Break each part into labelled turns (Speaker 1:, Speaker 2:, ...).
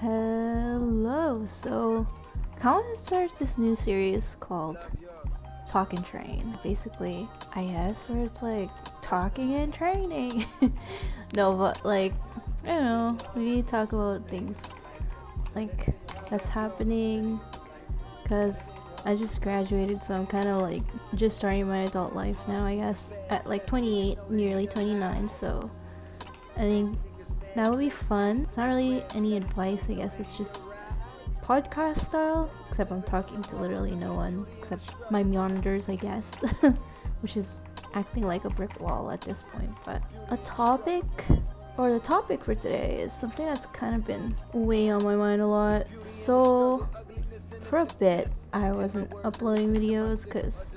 Speaker 1: Hello. So, I want to start this new series called Talk and Train. Basically, I guess, where it's like talking and training. No, but like, I don't know. We talk about things like that's happening because I just graduated, so I'm kind of like just starting my adult life now, I guess, at like 28, nearly 29. So, I think that would be fun. It's not really any advice, I guess. It's just podcast style, except I'm talking to literally no one except my monitors, I guess, which is acting like a brick wall at this point. But the topic for today is something that's kind of been weighing on my mind a lot. So for a bit, I wasn't uploading videos because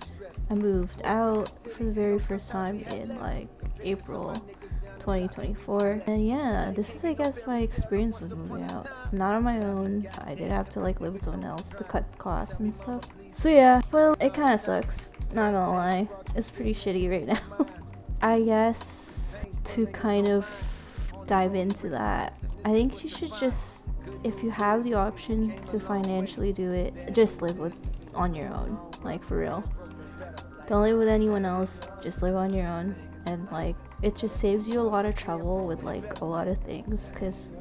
Speaker 1: I moved out for the very first time in like April 2024, and yeah, this is, I guess, my experience with moving out. Not on my own. I did have to like live with someone else to cut costs and stuff. So yeah, well, it kind of sucks, not gonna lie. It's pretty shitty right now. I guess to kind of dive into that, I think you should just, if you have the option to financially do it, just live on your own, like for real. Don't live with anyone else, just live on your own. And like, it just saves you a lot of trouble with like a lot of things, because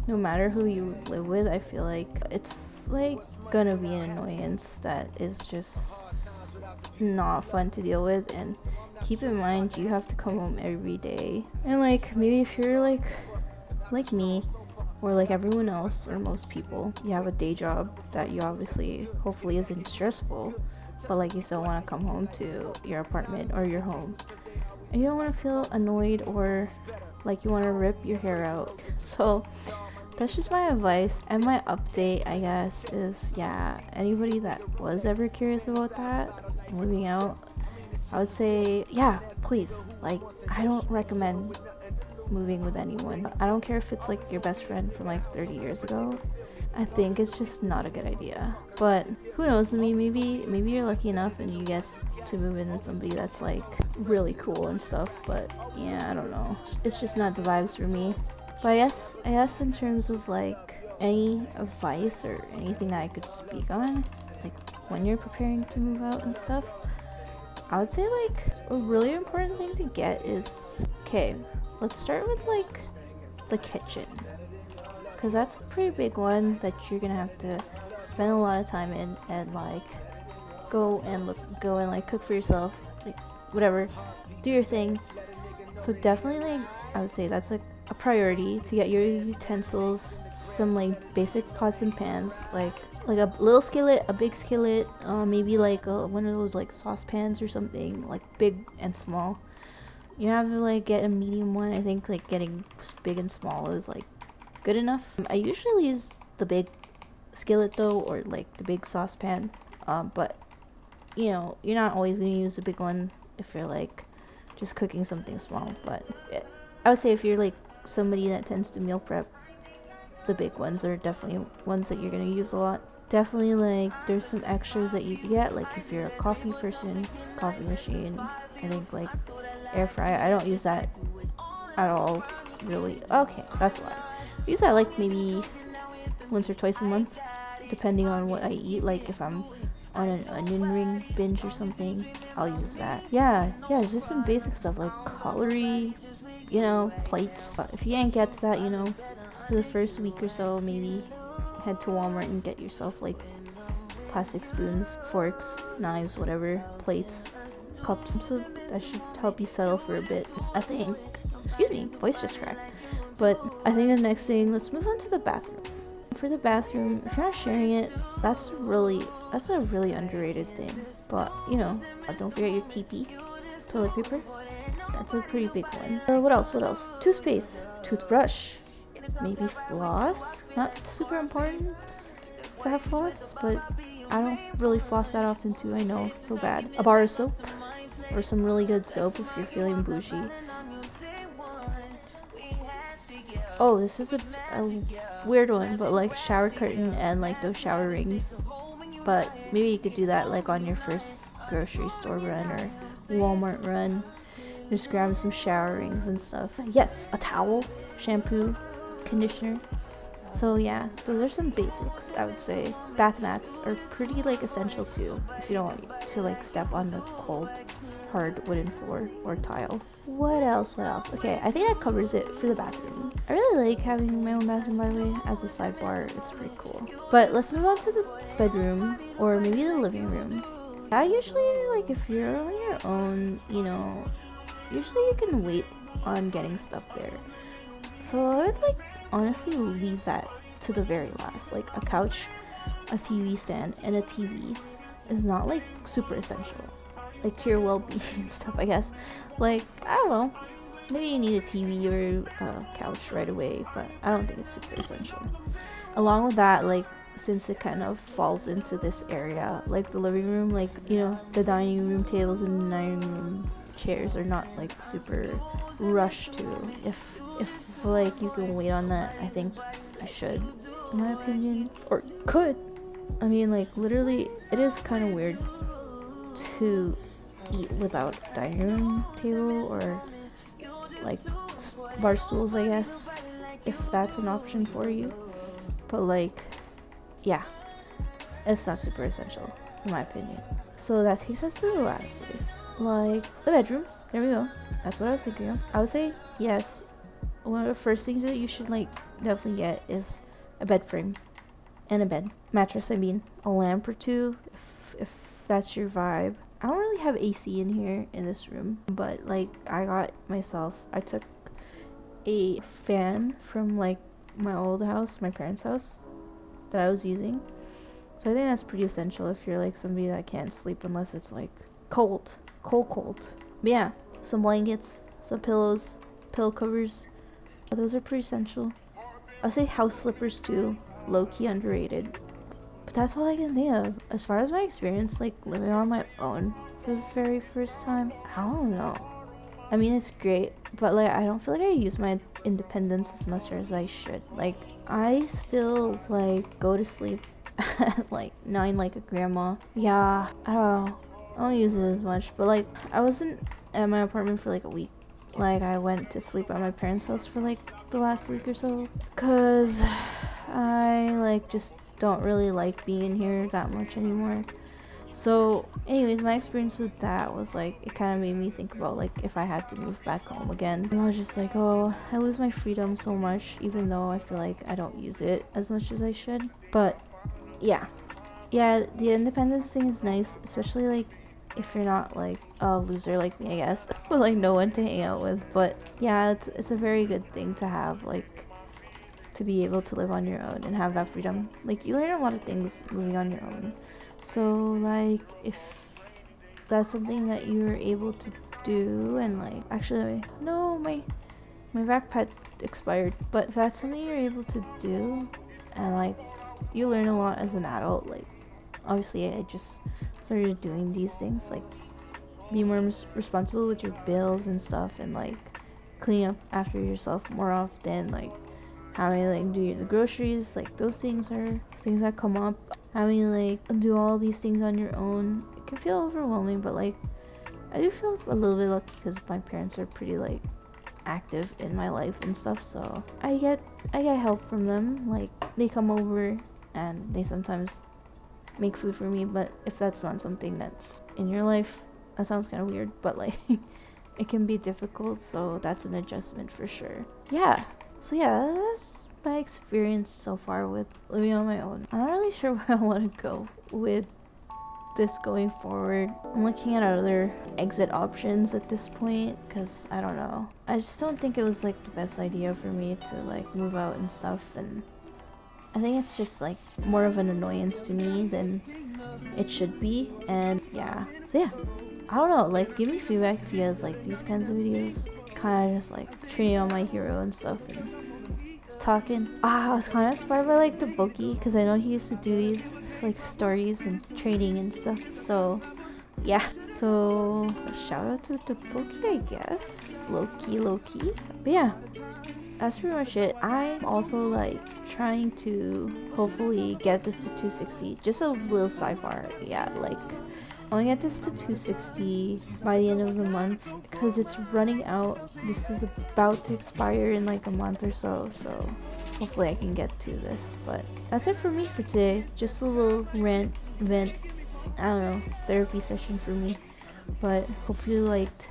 Speaker 1: no matter who you live with, I feel like it's like gonna be an annoyance that is just not fun to deal with. And keep in mind, you have to come home every day, and like maybe if you're like me or like everyone else or most people, you have a day job that you obviously hopefully isn't stressful, but like you still want to come home to your apartment or your home. And you don't want to feel annoyed or like you want to rip your hair out. So that's just my advice. And my update, I guess, is yeah, anybody that was ever curious about that, moving out, I would say, yeah, please. Like, I don't recommend moving with anyone. I don't care if it's like your best friend from like 30 years ago. I think it's just not a good idea. But who knows? I mean, maybe you're lucky enough and you get to move in with somebody that's like really cool and stuff. But yeah, I don't know. It's just not the vibes for me. But I guess in terms of like any advice or anything that I could speak on, like when you're preparing to move out and stuff, I would say like a really important thing to get is, okay, let's start with like the kitchen. Because that's a pretty big one that you're gonna have to spend a lot of time in, and like go and like cook for yourself, like whatever, do your thing. So definitely, like, I would say that's like a priority to get your utensils, some like basic pots and pans, like a little skillet, a big skillet, maybe like one of those like saucepans or something, like big and small. You have to like get a medium one. I think like getting big and small is like good enough. I usually use the big skillet though, or like the big saucepan, but you know, you're not always gonna use the big one if you're like just cooking something small. But I would say if you're like somebody that tends to meal prep, the big ones are definitely ones that you're gonna use a lot. Definitely, like, there's some extras that you can get, like if you're a coffee person, coffee machine. I think like air fryer, I don't use that at all, really. Okay, that's a lie. I use that like maybe once or twice a month, depending on what I eat. Like if I'm on an onion ring binge or something, I'll use that. Yeah, it's just some basic stuff like cutlery, you know, plates. If you can't get to that, you know, for the first week or so, maybe head to Walmart and get yourself like plastic spoons, forks, knives, whatever, plates, cups. So that should help you settle for a bit, I think. Excuse me, voice just cracked. But I think the next thing, let's move on to the bathroom. For the bathroom, if you're not sharing it, that's a really underrated thing. But you know, don't forget your TP, toilet paper. That's a pretty big one. What else? Toothpaste, toothbrush, maybe floss. Not super important to have floss, but I don't really floss that often too. I know, it's so bad. A bar of soap, or some really good soap if you're feeling bougie. Oh, this is a weird one, but like shower curtain and like those shower rings. But maybe you could do that like on your first grocery store run or Walmart run. Just grab some shower rings and stuff. Yes, a towel, shampoo, conditioner. So yeah, those are some basics, I would say. Bath mats are pretty like essential too, if you don't want to like step on the cold hard wooden floor or tile. What else? Okay, I think that covers it for the bathroom. I really like having my own bathroom, by the way, as a sidebar. It's pretty cool. But let's move on to the bedroom, or maybe the living room. I usually, like, if you're on your own, you know, usually you can wait on getting stuff there. So I would, like, honestly leave that to the very last. Like, a couch, a TV stand, and a TV is not, like, super essential. Like, to your well-being and stuff, I guess. Like, I don't know. Maybe you need a TV or a couch right away, but I don't think it's super essential. Along with that, like, since it kind of falls into this area, like the living room, like, you know, the dining room tables and the dining room chairs are not, like, super rushed to. If like, you can wait on that, I think you should, in my opinion. Or could. I mean, like, literally, it is kind of weird to eat without a dining room table or like bar stools, I guess, if that's an option for you. But like, yeah, it's not super essential in my opinion. So that takes us to the last place, like the bedroom. There we go. That's what I was thinking of. I would say yes, one of the first things that you should like definitely get is a bed frame and a bed mattress. I mean, a lamp or two if that's your vibe. I don't really have AC in here in this room, but like I took a fan from like my old house, my parents' house, that I was using. So I think that's pretty essential if you're like somebody that can't sleep unless it's like cold. But yeah, some blankets, some pillows, pillow covers. Those are pretty essential. I'll say house slippers too, low-key underrated. But that's all I can think of. As far as my experience, like, living on my own for the very first time, I don't know. I mean, it's great, but, like, I don't feel like I use my independence as much as I should. Like, I still, like, go to sleep at, like, 9 like a grandma. Yeah, I don't know. I don't use it as much, but, like, I wasn't at my apartment for, like, a week. Like, I went to sleep at my parents' house for, like, the last week or so. Because I, like, just don't really like being in here that much anymore. So anyways, my experience with that was like, it kind of made me think about like if I had to move back home again. And I was just like, oh, I lose my freedom so much, even though I feel like I don't use it as much as I should. But yeah, the independence thing is nice, especially like if you're not like a loser like me, I guess, with like no one to hang out with. But yeah, it's a very good thing to have, like, to be able to live on your own and have that freedom. Like, you learn a lot of things moving on your own. So like, if that's something that you're able to do, and like, actually no, my backpack expired, but if that's something you're able to do and like you learn a lot as an adult, like obviously I just started doing these things, like be more responsible with your bills and stuff, and like clean up after yourself more often, like having like do the groceries, like those things are things that come up. Having like do all these things on your own, it can feel overwhelming, but like I do feel a little bit lucky because my parents are pretty like active in my life and stuff, so I get help from them. Like, they come over and they sometimes make food for me, but if that's not something that's in your life, that sounds kind of weird, but like it can be difficult, so that's an adjustment for sure. So that's my experience so far with living on my own. I'm not really sure where I want to go with this going forward. I'm looking at other exit options at this point because I don't know. I just don't think it was like the best idea for me to like move out and stuff, and I think it's just like more of an annoyance to me than it should be. And so I don't know, like, give me feedback if you guys like these kinds of videos, kind of just like training on my hero and stuff and talking. I was kind of inspired by like the Bookie, because I know he used to do these like stories and training and stuff. So so shout out to the Bookie, I guess. Low key. But yeah, that's pretty much it. I'm also like trying to hopefully get this to 260. Just a little sidebar. Like, I want to get this to 260 by the end of the month because it's running out. This is about to expire in like a month or so. So hopefully I can get to this. But that's it for me for today. Just a little rant, vent, I don't know, therapy session for me. But hopefully you liked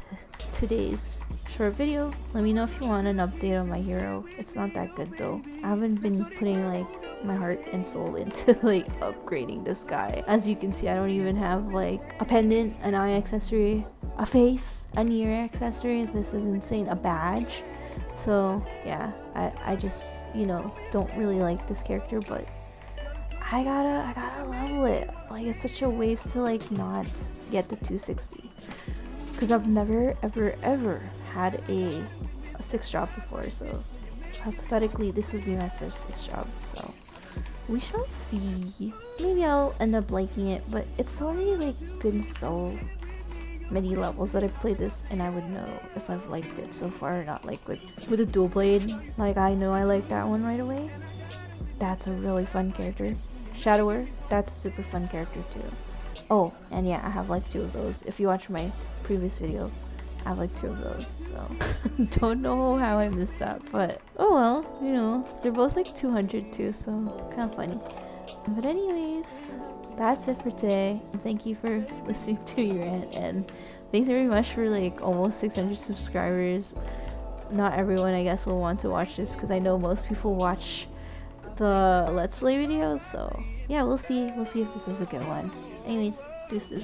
Speaker 1: today's short video. Let me know if you want an update on my hero. It's not that good though. I haven't been putting like my heart and soul into like upgrading this guy. As you can see, I don't even have like a pendant, an eye accessory, a face, an ear accessory. This is insane. A badge. So yeah, I just, you know, don't really like this character, but I gotta level it. Like, it's such a waste to like not get the 260, because I've never ever had a 6 job before, so hypothetically this would be my first 6 job, so we shall see. Maybe I'll end up liking it, but it's already like been so many levels that I've played this, and I would know if I've liked it so far or not. Like with a dual blade, like I know I like that one right away. That's a really fun character. Shadower, that's a super fun character too. Oh, and yeah, I have like 2 of those. If you watch my previous video, I have like 2 of those, so don't know how I missed that, but oh well, you know, they're both like 200 too, so kind of funny. But anyways, that's it for today. Thank you for listening to your rant, and thanks very much for like almost 600 subscribers. Not everyone, I guess, will want to watch this, because I know most people watch the Let's Play videos, so yeah, we'll see if this is a good one. Anyways, deuces.